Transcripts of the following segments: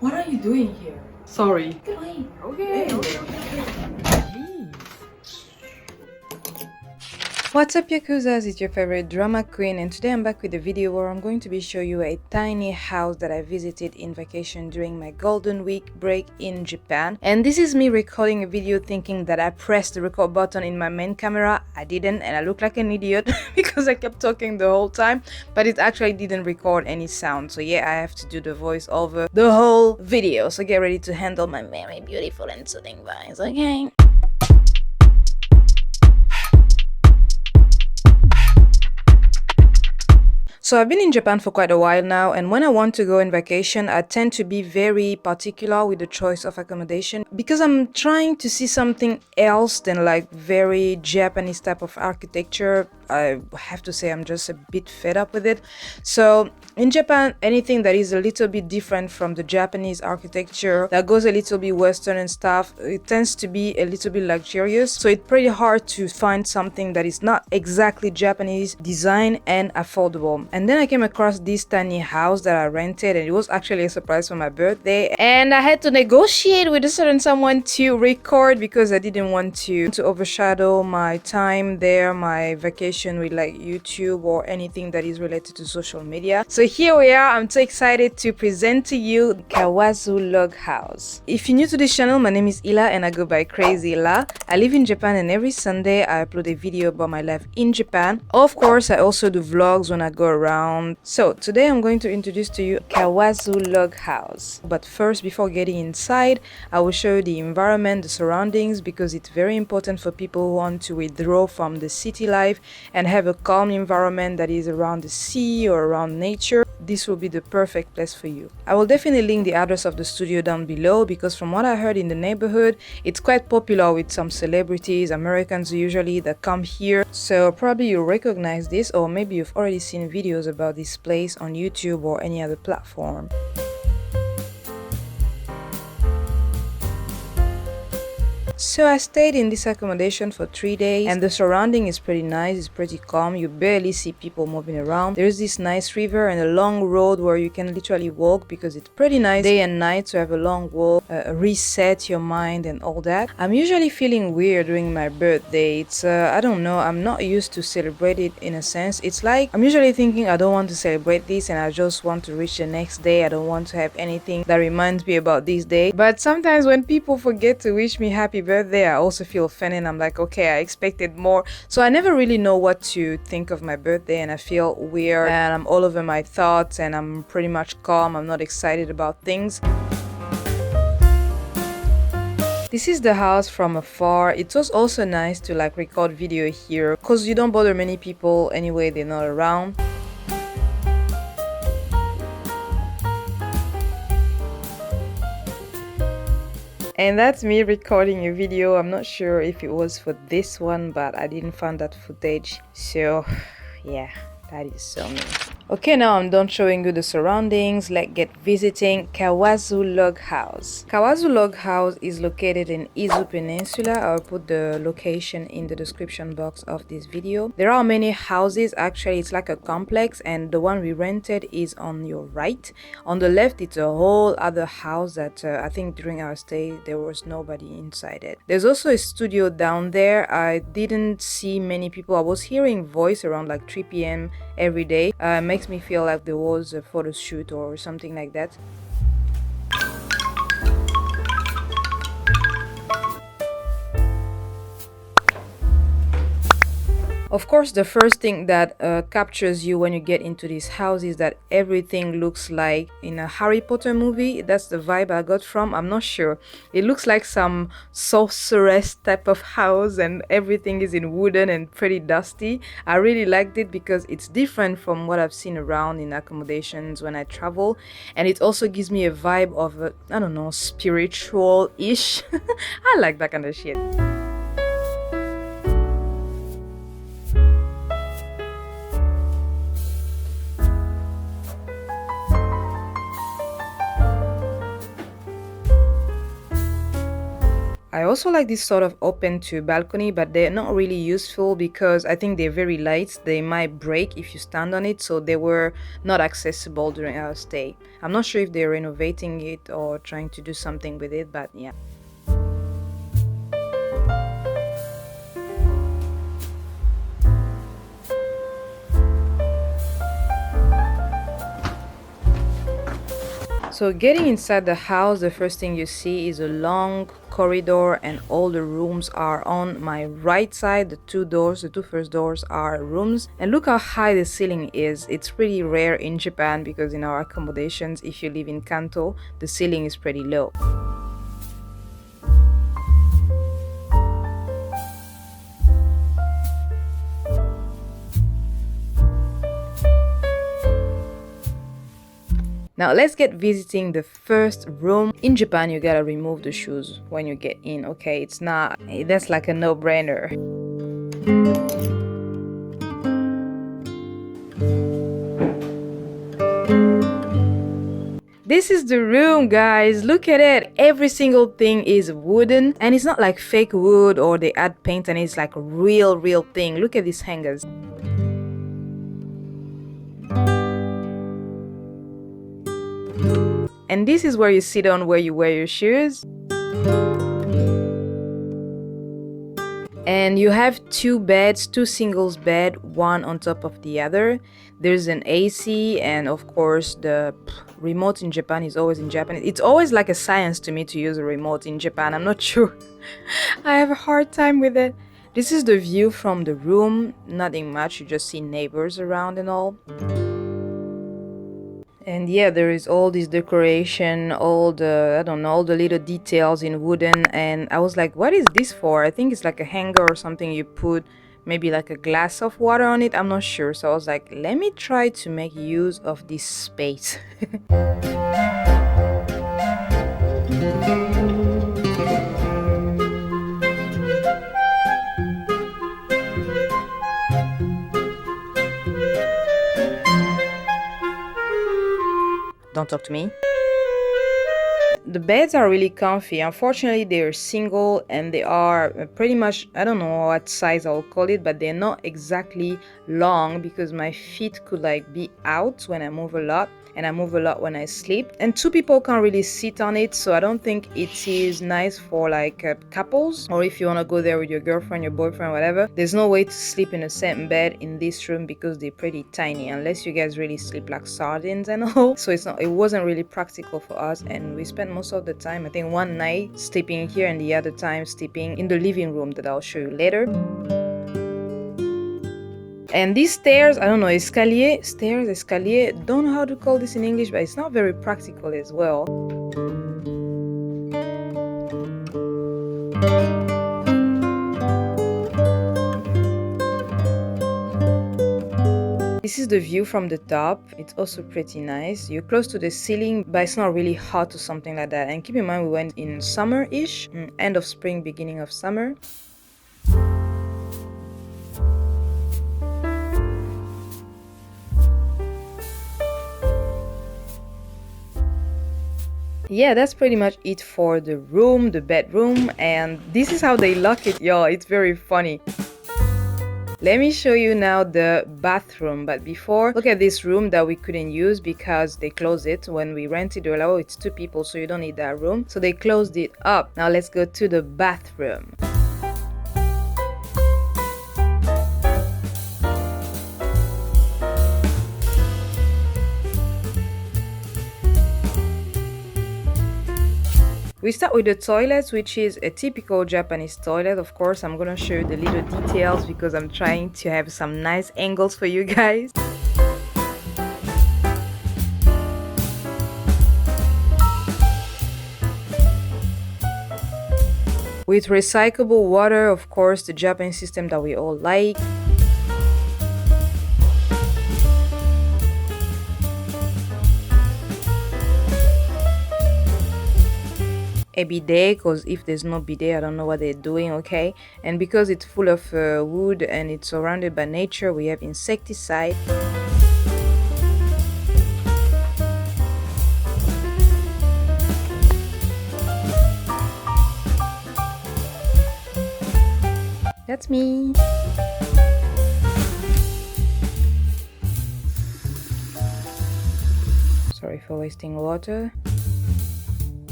What are you doing here? Sorry. Get away. Okay. What's up Yakuzas, it's your favorite drama queen, and today I'm back with a video where I'm going to be showing you a tiny house that I visited in vacation during my golden week break in Japan. And this is me recording a video thinking that I pressed the record button in my main camera. I didn't, and I look like an idiot because I kept talking the whole time, but it actually didn't record any sound. So yeah, I have to do the voice over the whole video. So get ready to handle my very beautiful and soothing voice, okay? So I've been in Japan for quite a while now, and when I want to go on vacation, I tend to be very particular with the choice of accommodation because I'm trying to see something else than like very Japanese type of architecture. I have to say I'm just a bit fed up with it. So in Japan, anything that is a little bit different from the Japanese architecture, that goes a little bit Western and stuff, it tends to be a little bit luxurious. So it's pretty hard to find something that is not exactly Japanese design and affordable. And then I came across this tiny house that I rented, and it was actually a surprise for my birthday. And I had to negotiate with a certain someone to record because I didn't want to overshadow my time there, my vacation with like YouTube or anything that is related to social media. So here we are. I'm so excited to present to you Kawazu Loghouse. If you're new to this channel, my name is Ila and I go by Crazy Ila. I live in Japan, and every Sunday I upload a video about my life in Japan. Of course, I also do vlogs when I go around. So today I'm going to introduce to you Kawazu Loghouse. But first, before getting inside, I will show you the environment, the surroundings, because it's very important for people who want to withdraw from the city life and have a calm environment that is around the sea or around nature. This will be the perfect place for you. I will definitely link the address of the studio down below because from what I heard in the neighborhood, it's quite popular with some celebrities, Americans usually, that come here. So probably you'll recognize this, or maybe you've already seen videos about this place on YouTube or any other platform. So I stayed in this accommodation for 3 days, and the surrounding is pretty nice. It's pretty calm. You barely see people moving around. There's this nice river and a long road where you can literally walk because it's pretty nice day and night to have a long walk, reset your mind and all that. I'm usually feeling weird during my birthday. It's I don't know, I'm not used to celebrate it in a sense. It's like I'm usually thinking I don't want to celebrate this and I just want to reach the next day. I don't want to have anything that reminds me about this day. But sometimes when people forget to wish me happy birthday, I also feel offended. I'm like, okay, I expected more. So I never really know what to think of my birthday, and I feel weird and I'm all over my thoughts and I'm pretty much calm. I'm not excited about things. This is the house from afar. It was also nice to like record video here because you don't bother many people anyway, they're not around. And that's me recording a video. I'm not sure if it was for this one, but I didn't find that footage. So yeah, that is so me. Okay, now I'm done showing you the surroundings. Let's get visiting Kawazu Loghouse. Kawazu Loghouse is located in Izu Peninsula. I'll put the location in the description box of this video. There are many houses. Actually, it's like a complex, and the one we rented is on your right. On the left, it's a whole other house that I think during our stay there was nobody inside it. There's also a studio down there. I didn't see many people. I was hearing voice around like 3 p.m. every day. Makes me feel like there was a photo shoot or something like that. Of course, the first thing that captures you when you get into this house is that everything looks like in a Harry Potter movie. That's the vibe I got from. I'm not sure. It looks like some sorceress type of house, and everything is in wooden and pretty dusty. I really liked it because it's different from what I've seen around in accommodations when I travel, and it also gives me a vibe of, I don't know, spiritual-ish. I like that kind of shit. I also like this sort of open to balcony, but they're not really useful because I think they're very light. They might break if you stand on it, so they were not accessible during our stay. I'm not sure if they're renovating it or trying to do something with it, but yeah. So getting inside the house, the first thing you see is a long corridor and all the rooms are on my right side. The two first doors are rooms, and look how high the ceiling is. It's pretty rare in Japan because in our accommodations, if you live in Kanto, the ceiling is pretty low. Now let's get visiting the first room. In Japan, you gotta remove the shoes when you get in, okay? It's not, that's like a no-brainer. This is the room, guys. Look at it. Every single thing is wooden, and it's not like fake wood or they add paint, and it's like a real thing. Look at these hangers. And this is where you sit on, where you wear your shoes. And you have two beds, two singles bed, one on top of the other. There's an AC, and of course the remote in Japan is always in Japanese. It's always like a science to me to use a remote in Japan. I'm not sure. I have a hard time with it. This is the view from the room. Nothing much, you just see neighbors around and all. And yeah, there is all this decoration, all the, I don't know, all the little details in wooden. And I was like, what is this for? I think it's like a hanger or something. You put maybe like a glass of water on it. I'm not sure. So I was like, let me try to make use of this space. Don't talk to me. The beds are really comfy. Unfortunately, they're single and they are pretty much, I don't know what size I'll call it, but they're not exactly long because my feet could like be out when I move a lot, and I move a lot when I sleep. And two people can't really sit on it, so I don't think it is nice for like couples, or if you want to go there with your girlfriend, your boyfriend, whatever. There's no way to sleep in the same bed in this room because they're pretty tiny, unless you guys really sleep like sardines and all. So it wasn't really practical for us, and we spent most of the time, I think one night sleeping here and the other time sleeping in the living room that I'll show you later. And these stairs, I don't know, escalier, don't know how to call this in English, but it's not very practical as well. This is the view from the top. It's also pretty nice. You're close to the ceiling, but it's not really hot or something like that. And keep in mind, we went in summer-ish, end of spring, beginning of summer. Yeah, that's pretty much it for the room, the bedroom, and this is how they lock it, y'all. It's very funny. Let me show you now the bathroom, but before, look at this room that we couldn't use because they closed it. When we rented, they were like, oh, it's two people, so you don't need that room. So they closed it up. Now let's go to the bathroom. We start with the toilet, which is a typical Japanese toilet. Of course, I'm gonna show you the little details because I'm trying to have some nice angles for you guys. With recyclable water, of course, the Japanese system that we all like. A bidet, because if there's no bidet, I don't know what they're doing, okay? And because it's full of wood and it's surrounded by nature, we have insecticide. that's me. Sorry for wasting water.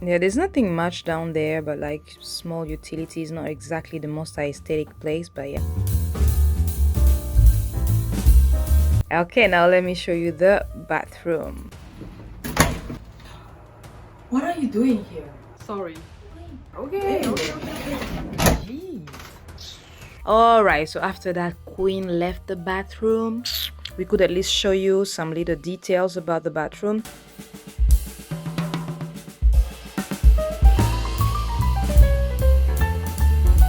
Yeah, there's nothing much down there, but like small utilities, not exactly the most aesthetic place, but yeah. Okay, now let me show you the bathroom. What are you doing here? Sorry. Okay. Alright, so after that queen left the bathroom, we could at least show you some little details about the bathroom.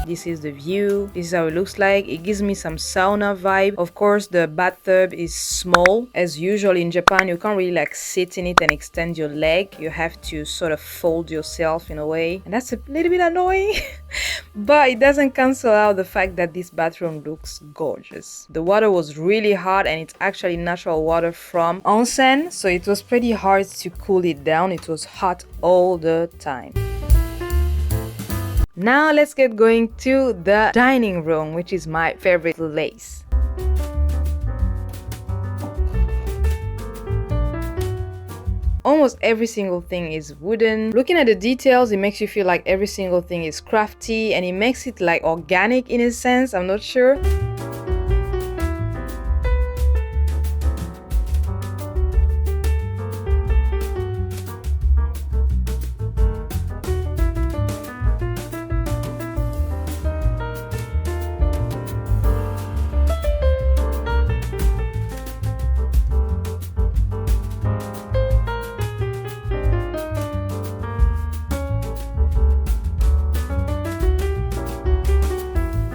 This is the view. This is how it looks like. It gives me some sauna vibe. Of course, the bathtub is small. As usual in Japan, you can't really like sit in it and extend your leg. You have to sort of fold yourself in a way. And that's a little bit annoying. But it doesn't cancel out the fact that this bathroom looks gorgeous. The water was really hot and it's actually natural water from onsen. So it was pretty hard to cool it down. It was hot all the time. Now let's get going to the dining room, which is my favorite place. Almost every single thing is wooden. Looking at the details, it makes you feel like every single thing is crafty and it makes it like organic in a sense, I'm not sure.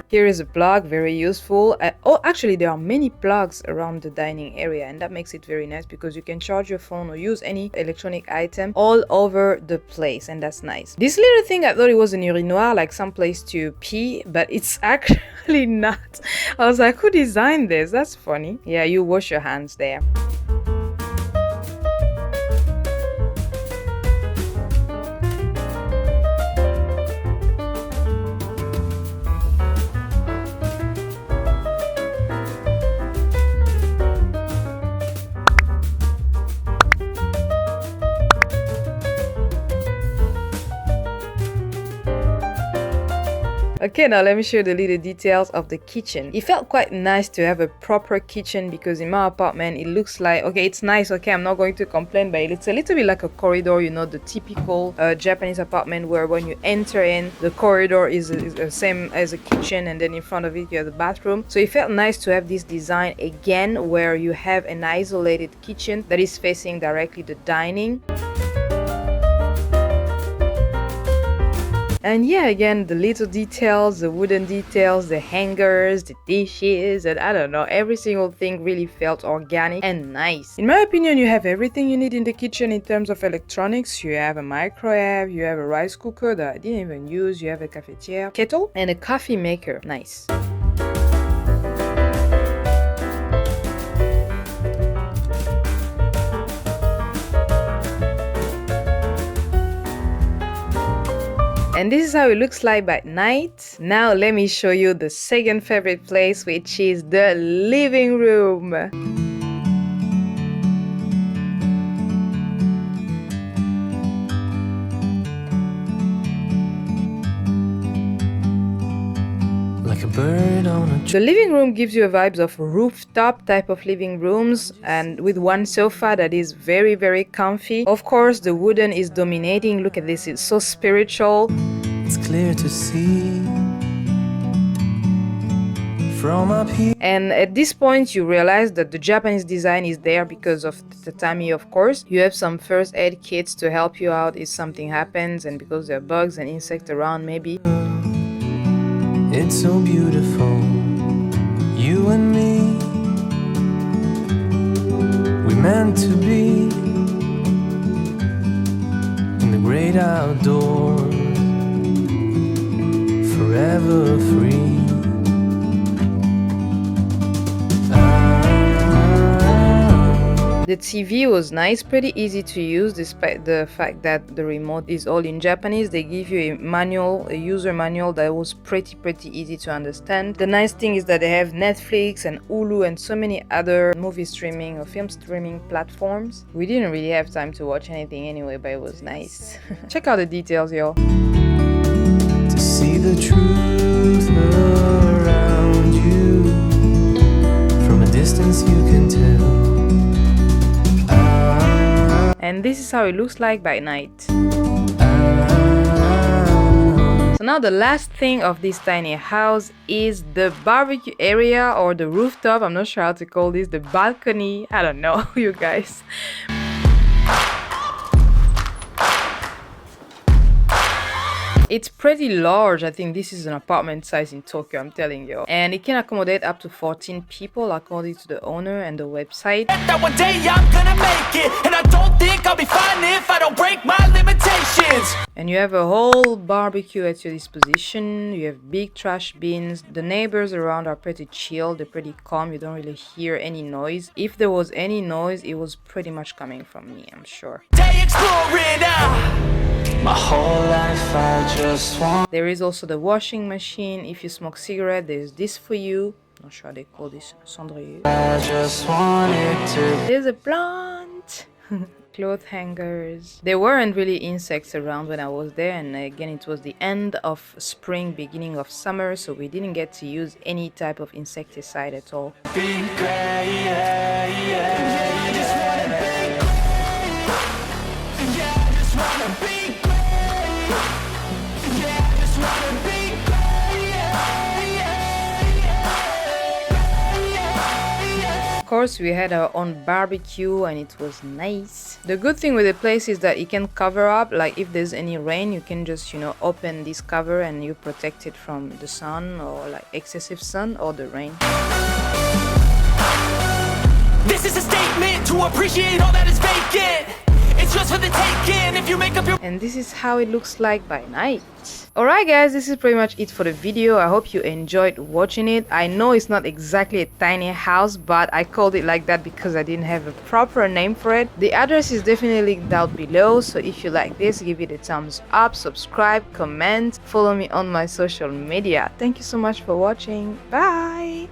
Here is a plug, very useful. Oh, actually there are many plugs around the dining area and that makes it very nice because you can charge your phone or use any electronic item all over the place and that's nice. This little thing, I thought it was an urinoir, like some place to pee, but it's actually not. I was like, who designed this? That's funny. Yeah, you wash your hands there. Okay, now let me show you the little details of the kitchen. It felt quite nice to have a proper kitchen because in my apartment it looks like, okay, it's nice, okay, I'm not going to complain, but it's a little bit like a corridor, you know, the typical Japanese apartment where when you enter in, the corridor is the same as a kitchen and then in front of it you have the bathroom. So it felt nice to have this design again where you have an isolated kitchen that is facing directly the dining. And yeah, again, the little details, the wooden details, the hangers, the dishes, and I don't know, every single thing really felt organic and nice. In my opinion, you have everything you need in the kitchen in terms of electronics. You have a microwave, you have a rice cooker that I didn't even use, you have a cafetiere, kettle, and a coffee maker. Nice. And this is how it looks like by night. Now let me show you the second favorite place, which is the living room. Like a bird on a tree. The living room gives you a vibes of rooftop type of living rooms and with one sofa that is very, very comfy. Of course, the wooden is dominating. Look at this, it's so spiritual. It's clear to see from up here. And at this point, you realize that the Japanese design is there because of the tatami, of course. You have some first aid kits to help you out if something happens and because there are bugs and insects around maybe. It's so beautiful, you and me. We meant to be in the great outdoors, forever free. The TV was nice, pretty easy to use despite the fact that the remote is all in Japanese. They give you a manual, a user manual that was pretty easy to understand. The nice thing is that they have Netflix and Hulu and so many other movie streaming or film streaming platforms. We didn't really have time to watch anything anyway, but it was nice. Check out the details, y'all. To see the truth around you, from a distance you can tell. And this is how it looks like by night. So now the last thing of this tiny house is the barbecue area or the rooftop. I'm not sure how to call this, the balcony. I don't know, you guys. It's pretty large. I think this is an apartment size in Tokyo, I'm telling you. And it can accommodate up to 14 people according to the owner and the website. That one day I'm gonna make it, and I don't think I'll be fine if I don't break my limitations. And you have a whole barbecue at your disposition. You have big trash bins. The neighbors around are pretty chill. They're pretty calm. You don't really hear any noise. If there was any noise, it was pretty much coming from me, I'm sure. Day exploring My whole life I just want. There is also the washing machine. If you smoke cigarette, there's this for you. Not sure they call this cendrier. I just wanted to. There's a plant. Cloth hangers. There weren't really insects around when I was there, and again it was the end of spring, beginning of summer, so we didn't get to use any type of insecticide at all. Be great, yeah, yeah. I just wanna be great. Yeah, I just wanna be great. Yeah, I just wanna be great. Yeah, yeah. Of course, we had our own barbecue and it was nice. The good thing with the place is that it can cover up, like if there's any rain, you can just, you know, open this cover and you protect it from the sun or like excessive sun or the rain. This is a statement to appreciate all that is vacant. It's just for the taking if you make up your. And this is how it looks like by night. Alright guys, this is pretty much it for the video. I hope you enjoyed watching it. I know it's not exactly a tiny house, but I called it like that because I didn't have a proper name for it. The address is definitely linked down below, so if you like this, give it a thumbs up, subscribe, comment, follow me on my social media. Thank you so much for watching. Bye!